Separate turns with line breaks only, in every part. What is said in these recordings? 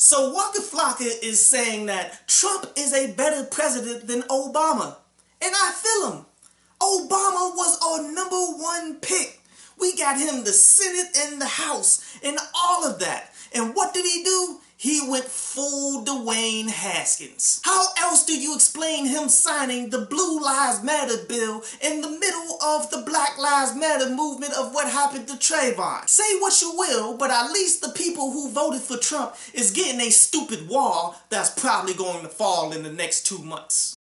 So Waka Flocka is saying that Trump is a better president than Obama. And I feel him. Obama was our #1 pick. We got him the Senate and the House and all of that. And what did he do? He went full Dwayne Haskins. How else do you explain him signing the Blue Lives Matter bill in the middle of the Black Lives Matter movement of what happened to Trayvon? Say what you will, but at least the people who voted for Trump is getting a stupid wall that's probably going to fall in the next 2 months.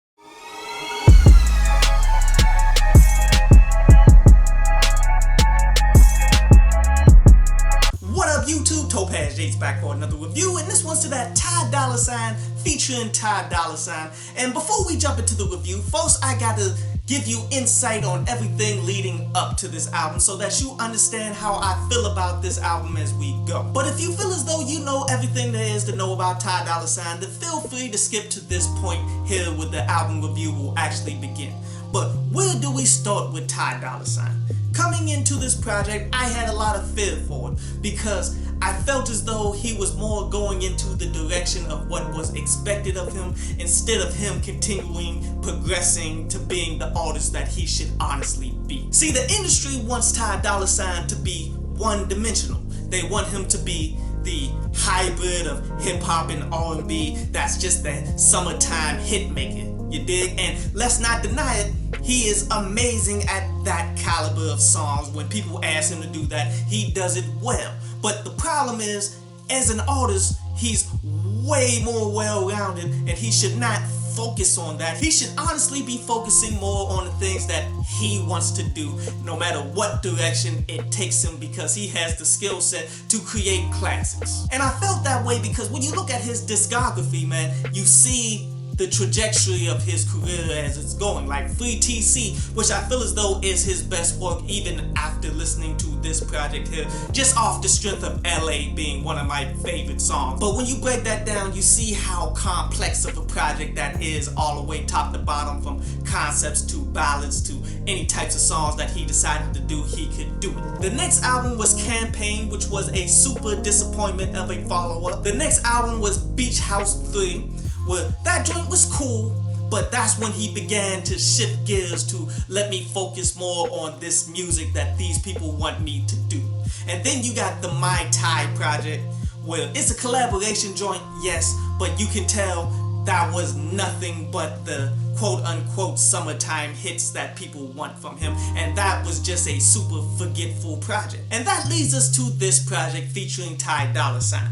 What up YouTube, Topaz Jake's back for another review, and this one's to that Ty Dolla $ign featuring Ty Dolla $ign. And before we jump into the review, first I gotta give you insight on everything leading up to this album so that you understand how I feel about this album as we go. But if you feel as though you know everything there is to know about Ty Dolla $ign, then feel free to skip to this point here where the album review will actually begin. But where do we start with Ty Dolla $ign? Coming into this project, I had a lot of fear for it because I felt as though he was more going into the direction of what was expected of him instead of him continuing progressing to being the artist that he should honestly be. See, the industry wants Ty Dolla $ign to be one-dimensional. They want him to be the hybrid of hip-hop and R&B that's just that summertime hit maker. You dig? And let's not deny it, he is amazing at that caliber of songs. When people ask him to do that, he does it well. But the problem is, as an artist, he's way more well-rounded and he should not focus on that. He should honestly be focusing more on the things that he wants to do, no matter what direction it takes him, because he has the skill set to create classics. And I felt that way because when you look at his discography, man, you see the trajectory of his career as it's going. Like Free TC, which I feel as though is his best work even after listening to this project here, just off the strength of LA being one of my favorite songs. But when you break that down, you see how complex of a project that is all the way top to bottom, from concepts to ballads to any types of songs that he decided to do, he could do it. The next album was Campaign, which was a super disappointment of a follow-up. The next album was Beach House 3. Well, that joint was cool, but that's when he began to shift gears to let me focus more on this music that these people want me to do. And then you got the My Tai project, where it's a collaboration joint, yes, but you can tell that was nothing but the quote-unquote summertime hits that people want from him, and that was just a super forgetful project. And that leads us to this project featuring Ty Dolla $ign.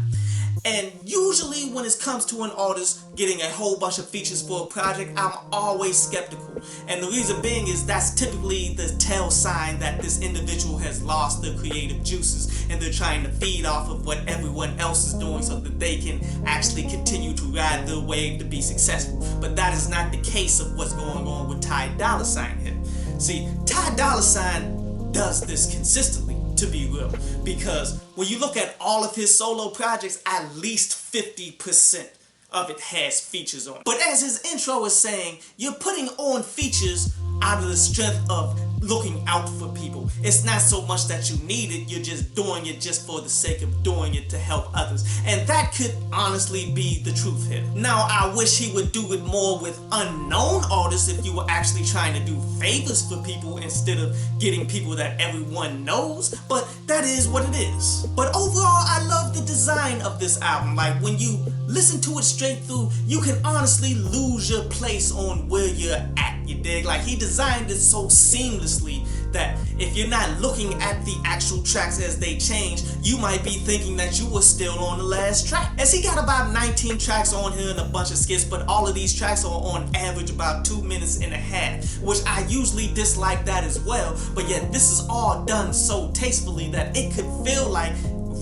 And usually when it comes to an artist getting a whole bunch of features for a project, I'm always skeptical. And the reason being is that's typically the tell sign that this individual has lost their creative juices and they're trying to feed off of what everyone else is doing so that they can actually continue to ride their wave to be successful. But that is not the case of what's going on with Ty Dolla $ign here. See, Ty Dolla $ign does this consistently, to be real, because when you look at all of his solo projects, at least 50% of it has features on it. But as his intro is saying, you're putting on features out of the strength of looking out for people. It's not so much that you need it, you're just doing it just for the sake of doing it to help others. And that could honestly be the truth here. Now, I wish he would do it more with unknown artists if you were actually trying to do favors for people instead of getting people that everyone knows, but that is what it is. But overall, I love the design of this album. Like, when you listen to it straight through, you can honestly lose your place on where you're at. You dig? Like, he designed it so seamlessly that if you're not looking at the actual tracks as they change, you might be thinking that you were still on the last track. As he got about 19 tracks on here and a bunch of skits, but all of these tracks are on average about 2.5 minutes, which I usually dislike that as well, but yet this is all done so tastefully that it could feel like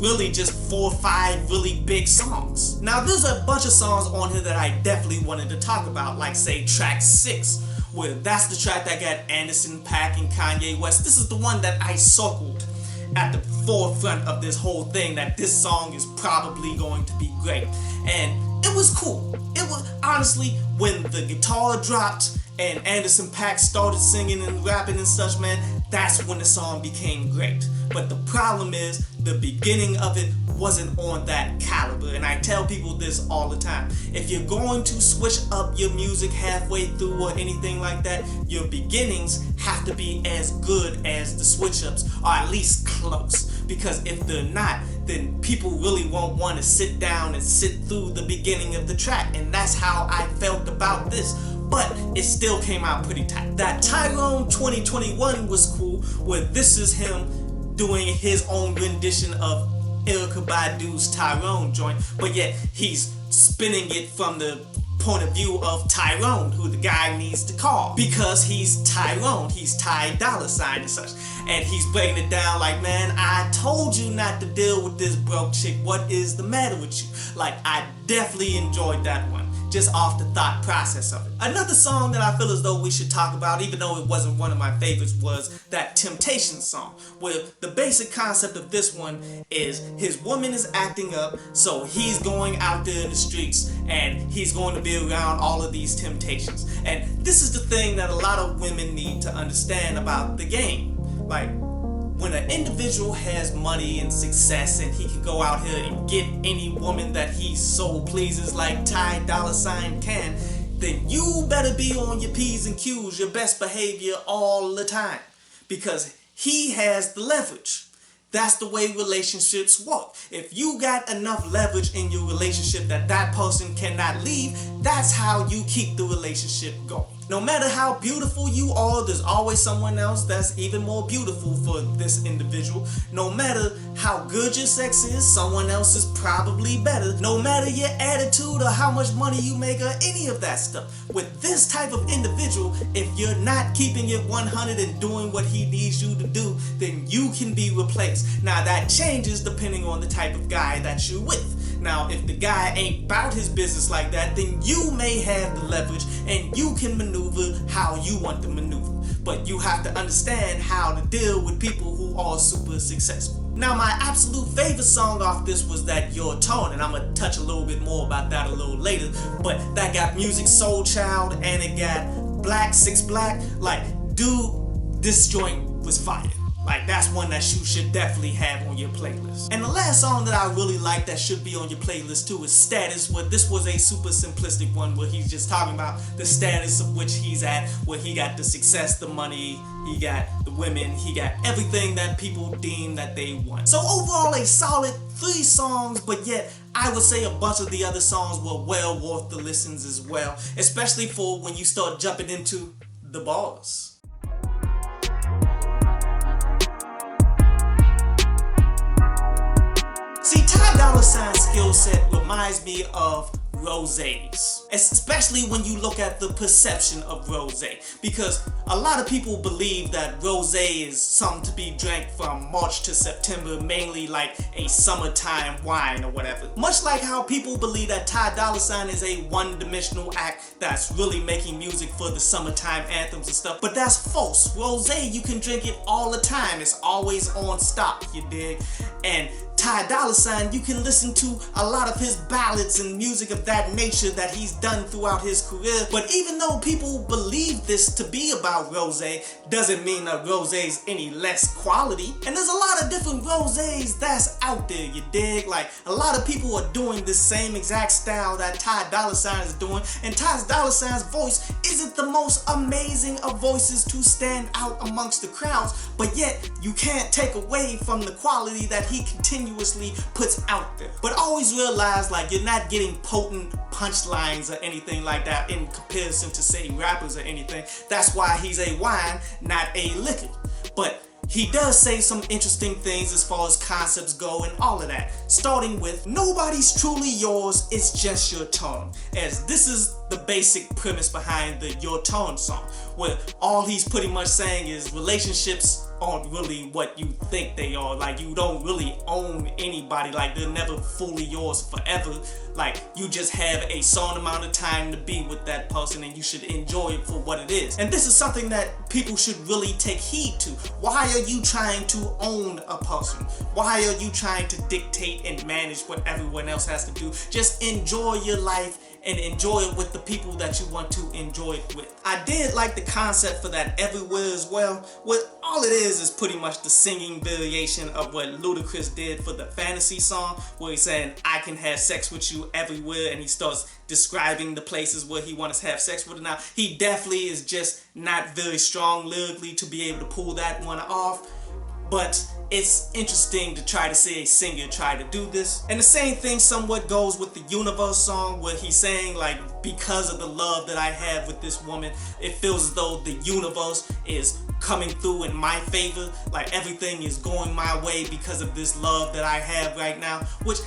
really just 4 or 5 really big songs. Now, there's a bunch of songs on here that I definitely wanted to talk about, like say track 6, where that's the track that got Anderson .Paak and Kanye West. This is the one that I circled at the forefront of this whole thing, that this song is probably going to be great. And it was cool. It was, honestly, when the guitar dropped and Anderson .Paak started singing and rapping and such, man, that's when the song became great. But the problem is, the beginning of it wasn't on that caliber. And I tell people this all the time. If you're going to switch up your music halfway through or anything like that, your beginnings have to be as good as the switch ups, or at least close. Because if they're not, then people really won't want to sit down and sit through the beginning of the track. And that's how I felt about this. But it still came out pretty tight. That Tyrone 2021 was cool, where this is him doing his own rendition of Erykah Badu's Tyrone joint, but yet he's spinning it from the point of view of Tyrone, who the guy needs to call, because he's Tyrone, he's Ty Dolla Sign and such. And he's breaking it down like, man, I told you not to deal with this broke chick. What is the matter with you? Like, I definitely enjoyed that one, just off the thought process of it. Another song that I feel as though we should talk about, even though it wasn't one of my favorites, was that Temptation song, where the basic concept of this one is his woman is acting up, so he's going out there in the streets and he's going to be around all of these temptations. And this is the thing that a lot of women need to understand about the game. Like, when an individual has money and success and he can go out here and get any woman that he so pleases like Ty Dolla Sign can, then you better be on your P's and Q's, your best behavior all the time, because he has the leverage. That's the way relationships work. If you got enough leverage in your relationship that that person cannot leave, that's how you keep the relationship going. No matter how beautiful you are, there's always someone else that's even more beautiful for this individual. No matter how good your sex is, someone else is probably better. No matter your attitude or how much money you make or any of that stuff. With this type of individual, if you're not keeping it 100 and doing what he needs you to do, then you can be replaced. Now that changes depending on the type of guy that you're with. Now, if the guy ain't about his business like that, then you may have the leverage and you can maneuver how you want to maneuver. But you have to understand how to deal with people who are super successful. Now, my absolute favorite song off this was that Your Tone, and I'm gonna touch a little bit more about that a little later. But that got Music Soul Child and it got Black 6 Black. Like, dude, this joint was fire. Like, that's one that you should definitely have on your playlist. And the last song that I really like that should be on your playlist too is Status, where this was a super simplistic one where he's just talking about the status of which he's at, where he got the success, the money, he got the women, he got everything that people deem that they want. So overall, a solid 3 songs, but yet I would say a bunch of the other songs were well worth the listens as well, especially for when you start jumping into the bars. See, Ty Dolla Sign's skill set reminds me of rosés, especially when you look at the perception of rosé, because a lot of people believe that rosé is something to be drank from March to September, mainly like a summertime wine or whatever. Much like how people believe that Ty Dolla Sign is a one-dimensional act that's really making music for the summertime anthems and stuff, but that's false. Rosé, you can drink it all the time. It's always on stock, you dig? And Ty Dolla Sign, you can listen to a lot of his ballads and music of that nature that he's done throughout his career. But even though people believe this to be about rosé, doesn't mean that rosé is any less quality. And there's a lot of different rosés that's out there, you dig? Like, a lot of people are doing the same exact style that Ty Dolla Sign is doing, and Ty Dolla Sign's voice isn't the most amazing of voices to stand out amongst the crowds, but yet you can't take away from the quality that he continuously puts out there. But always realize, like, you're not getting potent punchlines or anything like that in comparison to, say, rappers or anything. That's why he's a wine, not a liquor. But he does say some interesting things as far as concepts go and all of that. Starting with, nobody's truly yours, it's just your tone. As this is the basic premise behind the Your Tone song, where all he's pretty much saying is relationships aren't really what you think they are. Like, you don't really own anybody. Like, they're never fully yours forever. Like, you just have a certain amount of time to be with that person and you should enjoy it for what it is. And this is something that people should really take heed to. Why are you trying to own a person? Why are you trying to dictate and manage what everyone else has to do? Just enjoy your life and enjoy it with the people that you want to enjoy it with. I did like the concept for that everywhere as well. What all it is pretty much the singing variation of what Ludacris did for the Fantasy song, where he's saying, I can have sex with you everywhere, and he starts describing the places where he wants to have sex with her. Now, he definitely is just not very strong lyrically to be able to pull that one off, but it's interesting to try to see a singer try to do this. And the same thing somewhat goes with the Universe song, where he's saying, like, because of the love that I have with this woman, it feels as though the universe is coming through in my favor, like everything is going my way because of this love that I have right now. Which,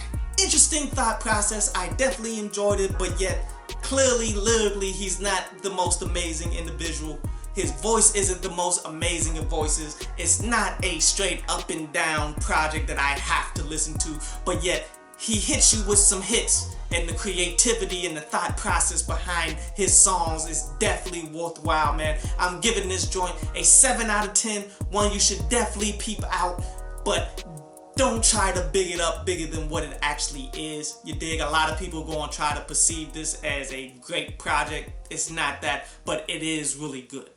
interesting thought process. I definitely enjoyed it, but yet clearly lyrically he's not the most amazing individual. His voice isn't the most amazing of voices. It's not a straight up and down project that I have to listen to, but yet he hits you with some hits, and the creativity and the thought process behind his songs is definitely worthwhile, man. I'm giving this joint a 7 out of 10, one you should definitely peep out, but don't try to big it up bigger than what it actually is. You dig? A lot of people go and try to perceive this as a great project. It's not that, but it is really good.